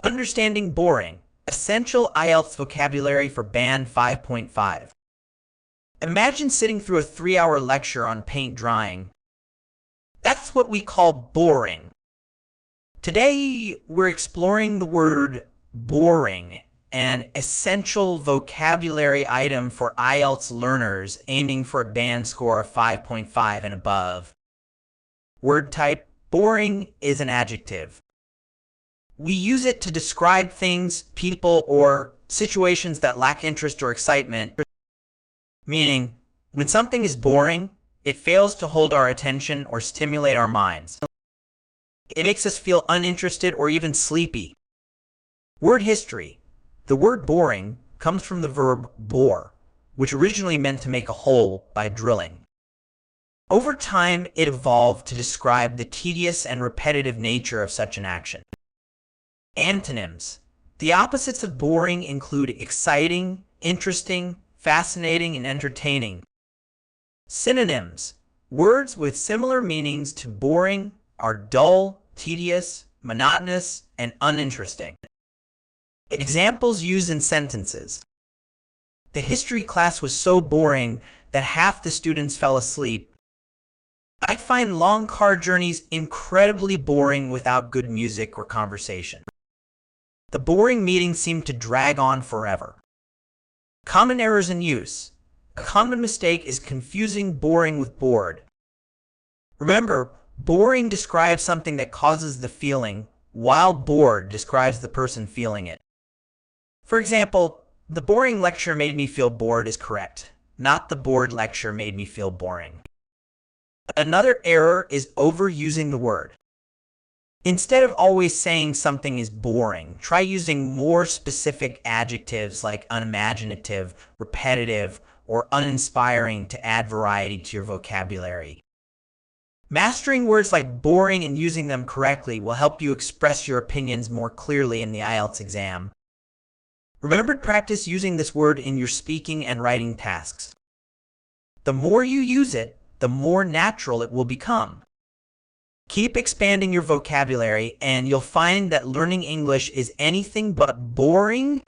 Understanding boring. Essential IELTS vocabulary for Band 5.5. Imagine sitting through a 3-hour lecture on paint drying. That's what we call boring. Today, we're exploring the word boring, an essential vocabulary item for IELTS learners aiming for a band score of 5.5 and above. Word type: boring is an adjective. We use it to describe things, people, or situations that lack interest or excitement. Meaning, when something is boring, it fails to hold our attention or stimulate our minds. It makes us feel uninterested or even sleepy. Word history. The word boring comes from the verb bore, which originally meant to make a hole by drilling. Over time, it evolved to describe the tedious and repetitive nature of such an action. Antonyms. The opposites of boring include exciting, interesting, fascinating, and entertaining. Synonyms. Words with similar meanings to boring are dull, tedious, monotonous, and uninteresting. Examples used in sentences. The history class was so boring that half the students fell asleep. I find long car journeys incredibly boring without good music or conversation. The boring meeting seemed to drag on forever. Common errors in use. A common mistake is confusing boring with bored. Remember, boring describes something that causes the feeling, while bored describes the person feeling it. For example, the boring lecture made me feel bored is correct, not the bored lecture made me feel boring. Another error is overusing the word. Instead of always saying something is boring, try using more specific adjectives like unimaginative, repetitive, or uninspiring to add variety to your vocabulary. Mastering words like boring and using them correctly will help you express your opinions more clearly in the IELTS exam. Remember to practice using this word in your speaking and writing tasks. The more you use it, the more natural it will become. Keep expanding your vocabulary, and you'll find that learning English is anything but boring